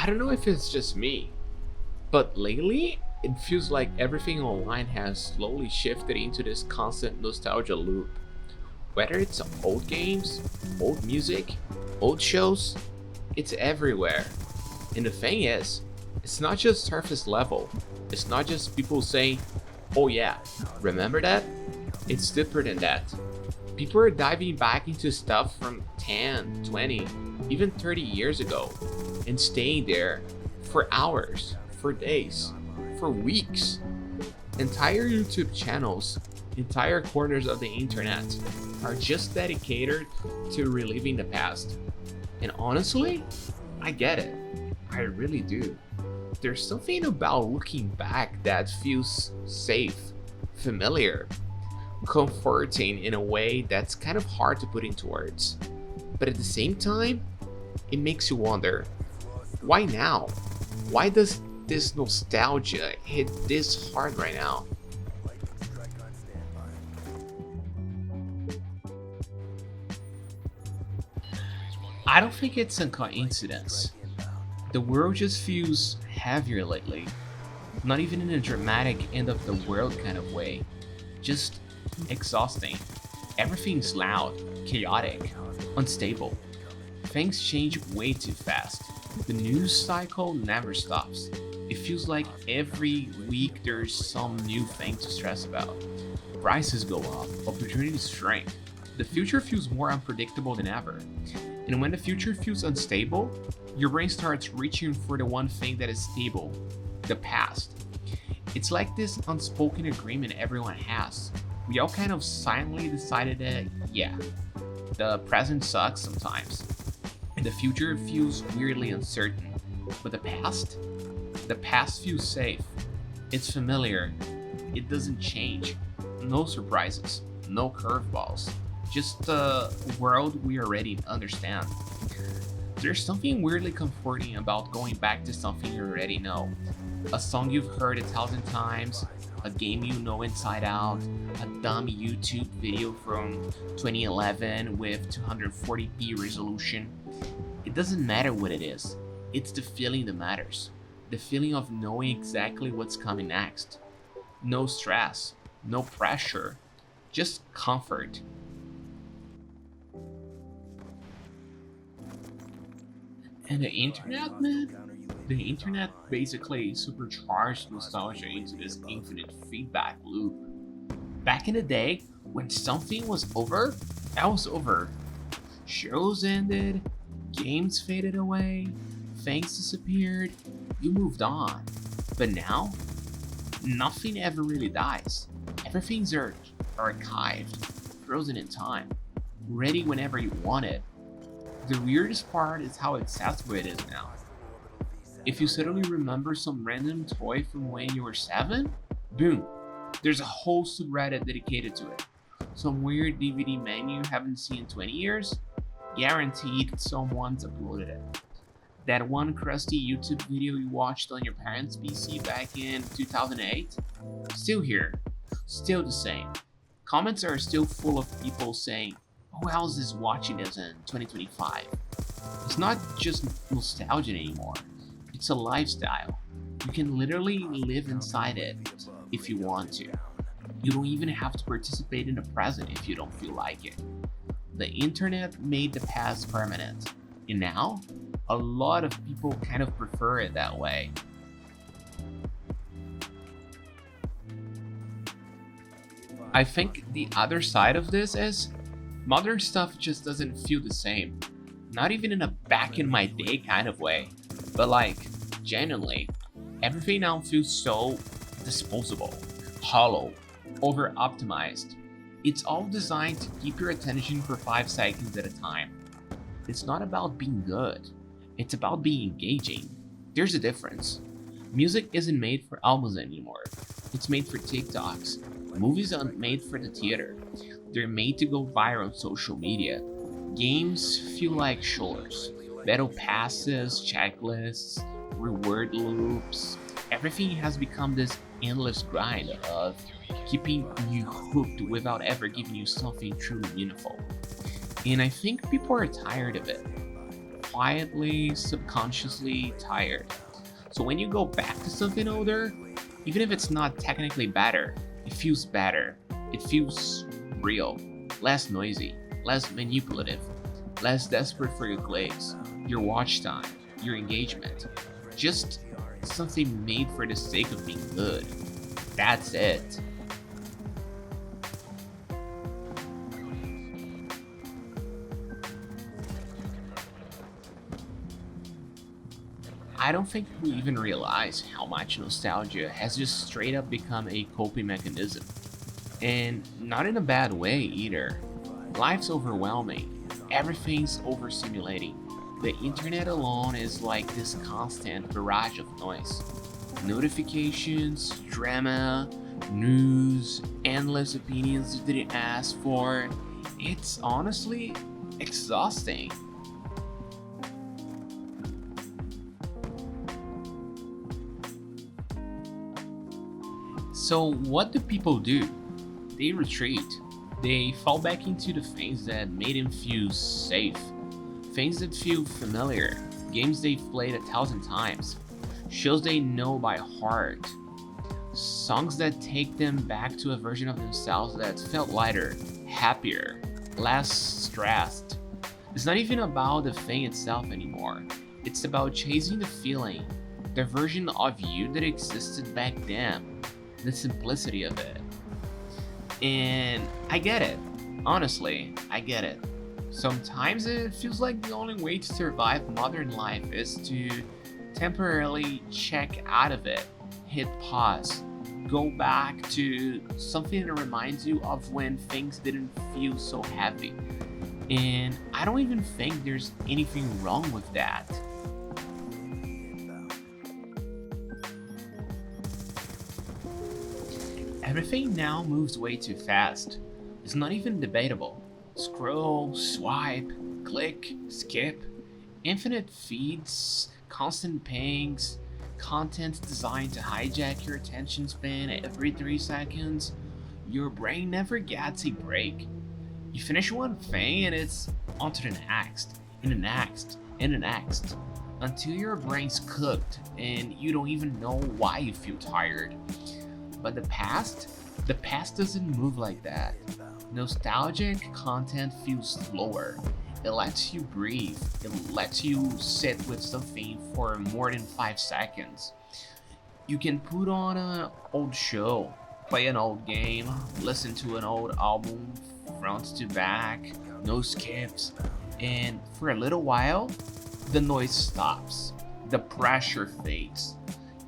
I don't know if it's just me, but lately it feels like everything online has slowly shifted into this constant nostalgia loop. Whether it's old games, old music, old shows, it's everywhere. And the thing is, it's not just surface level. It's not just people saying, oh yeah, remember that? It's deeper than that. People are diving back into stuff from 10, 20, even 30 years ago and staying there for hours, for days, for weeks. Entire YouTube channels, entire corners of the internet are just dedicated to reliving the past. And honestly, I get it. I really do. There's something about looking back that feels safe, familiar, comforting in a way that's kind of hard to put into words. But at the same time, it makes you wonder, why now? Why does this nostalgia hit this hard right now? I don't think it's a coincidence. The world just feels heavier lately. Not even in a dramatic end of the world kind of way. Just exhausting. Everything's loud, chaotic, unstable. Things change way too fast. The news cycle never stops. It feels like every week there's some new thing to stress about. Prices go up, opportunities shrink. The future feels more unpredictable than ever. And when the future feels unstable, your brain starts reaching for the one thing that is stable, the past. It's like this unspoken agreement everyone has. We all kind of silently decided that, yeah, the present sucks sometimes, and the future feels weirdly uncertain. But the past feels safe. It's familiar. It doesn't change. No surprises, no curveballs. Just a world we already understand. There's something weirdly comforting about going back to something you already know. A song you've heard 1,000 times, a game you know inside out, a dumb YouTube video from 2011 with 240p resolution. It doesn't matter what it is, it's the feeling that matters. The feeling of knowing exactly what's coming next. No stress, no pressure, just comfort. And the internet, man? The internet basically supercharged nostalgia into this infinite feedback loop. Back in the day, when something was over, that was over. Shows ended, games faded away, things disappeared, you moved on. But now, nothing ever really dies. Everything's archived, frozen in time, ready whenever you want it. The weirdest part is how accessible it is now. If you suddenly remember some random toy from when you were 7, boom, there's a whole subreddit dedicated to it. Some weird DVD menu you haven't seen in 20 years, guaranteed someone's uploaded it. That one crusty YouTube video you watched on your parents' PC back in 2008, still here, still the same. Comments are still full of people saying, who else is watching this in 2025? It's not just nostalgia anymore. It's a lifestyle. You can literally live inside it if you want to. You don't even have to participate in the present if you don't feel like it. The internet made the past permanent, and now a lot of people kind of prefer it that way. I think the other side of this is modern stuff just doesn't feel the same. Not even in a back in my day kind of way, but like, genuinely, everything now feels so disposable, hollow, over optimized. It's all designed to keep your attention for 5 seconds at a time. It's not about being good, it's about being engaging. There's a difference. Music isn't made for albums anymore, it's made for TikToks. Movies aren't made for the theater, they're made to go viral on social media. Games feel like chores. Battle passes, checklists, reward loops. Everything has become this endless grind of keeping you hooked without ever giving you something truly meaningful. And I think people are tired of it. quietly, subconsciously tired. So when you go back to something older, even if it's not technically better, it feels better. It feels real, less noisy, less manipulative, less desperate for your clicks, your watch time, your engagement. Just something made for the sake of being good. That's it. I don't think we even realize how much nostalgia has just straight up become a coping mechanism. And not in a bad way either. Life's overwhelming, everything's overstimulating. The internet alone is like this constant barrage of noise. Notifications, drama, news, endless opinions you didn't ask for. It's honestly exhausting. So, what do people do? They retreat. They fall back into the things that made them feel safe, things that feel familiar, games they've played 1,000 times, shows they know by heart, songs that take them back to a version of themselves that felt lighter, happier, less stressed. It's not even about the thing itself anymore. It's about chasing the feeling, the version of you that existed back then, the simplicity of it. And I get it. Honestly, I get it. Sometimes it feels like the only way to survive modern life is to temporarily check out of it, hit pause, go back to something that reminds you of when things didn't feel so heavy. And I don't even think there's anything wrong with that. Everything now moves way too fast. It's not even debatable. Scroll, swipe, click, skip, infinite feeds, constant pings, content designed to hijack your attention span every 3 seconds. Your brain never gets a break. You finish one thing and it's onto the next, and the next, and the next, until your brain's cooked and you don't even know why you feel tired. But the past doesn't move like that. Nostalgic content feels slower. It lets you breathe. It lets you sit with something for more than 5 seconds. You can put on an old show, play an old game, listen to an old album front to back, no skips, and for a little while, the noise stops. The pressure fades.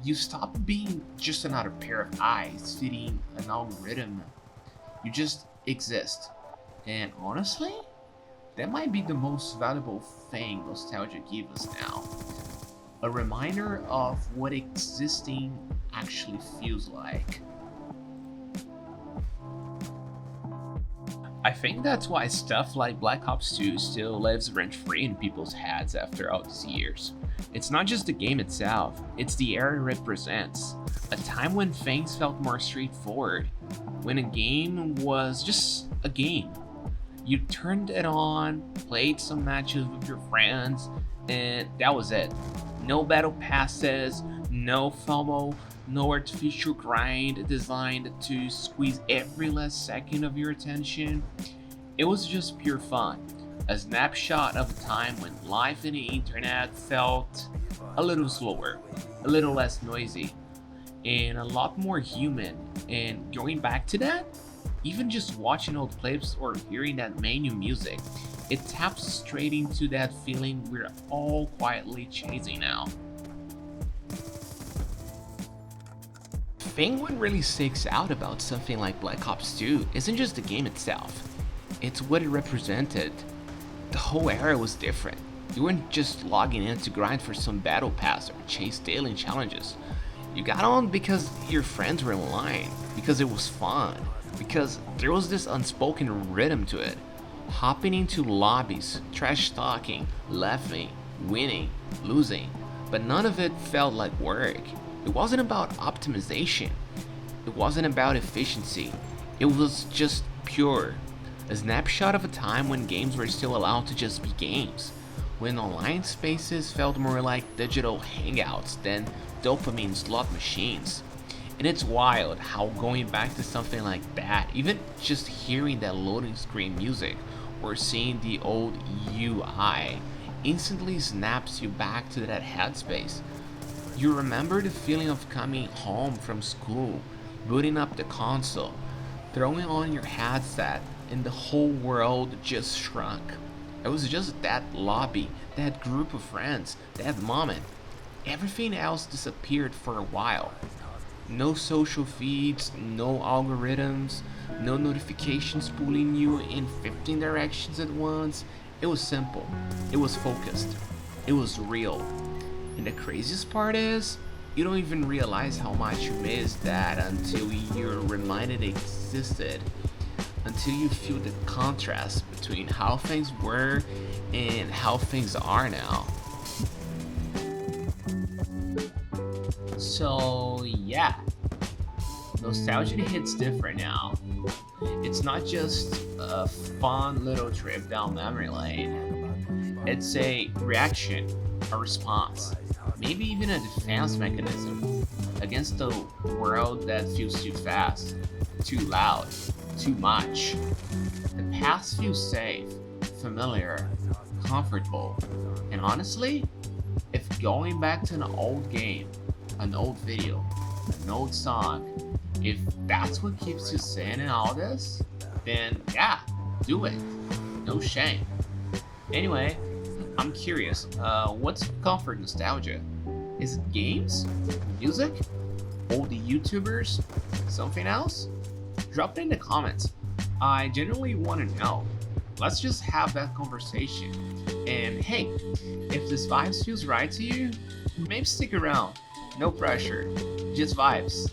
You stop being just another pair of eyes fitting an algorithm. You just exist. And honestly, that might be the most valuable thing nostalgia gives us now. A reminder of what existing actually feels like. I think that's why stuff like Black Ops 2 still lives rent-free in people's heads after all these years. It's not just the game itself, it's the era it represents. A time when things felt more straightforward, when a game was just a game. You turned it on, played some matches with your friends, and that was it. No battle passes, no FOMO, no artificial grind designed to squeeze every last second of your attention. It was just pure fun. A snapshot of a time when life in the internet felt a little slower, a little less noisy, and a lot more human. And going back to that, even just watching old clips or hearing that menu music, it taps straight into that feeling we're all quietly chasing now. The thing what really sticks out about something like Black Ops 2 isn't just the game itself, it's what it represented. The whole era was different. You weren't just logging in to grind for some battle pass or chase daily challenges. You got on because your friends were online, because it was fun, because there was this unspoken rhythm to it. Hopping into lobbies, trash talking, laughing, winning, losing, but none of it felt like work. It wasn't about optimization. It wasn't about efficiency. It was just pure. A snapshot of a time when games were still allowed to just be games. when online spaces felt more like digital hangouts than dopamine slot machines. And it's wild how going back to something like that, even just hearing that loading screen music or seeing the old UI, instantly snaps you back to that headspace. You remember the feeling of coming home from school, booting up the console, throwing on your headset, and the whole world just shrunk. It was just that lobby, that group of friends, that moment. Everything else disappeared for a while. No social feeds, no algorithms, no notifications pulling you in 15 directions at once. It was simple, it was focused, it was real. And the craziest part is, you don't even realize how much you missed that until you're reminded it existed. Until you feel the contrast between how things were and how things are now. So, yeah, nostalgia hits different now. It's not just a fun little trip down memory lane, it's a reaction, a response, maybe even a defense mechanism against the world that feels too fast, too loud, too much. The past feels safe, familiar, comfortable, and honestly, if going back to an old game, an old video, an old song, if that's what keeps you sane in all this, then yeah, do it. No shame. Anyway, I'm curious, what's comfort nostalgia? Is it games? Music? Old YouTubers? Something else? Drop it in the comments. I genuinely want to know. Let's just have that conversation. And hey, if this vibes feels right to you, maybe stick around. No pressure, just vibes.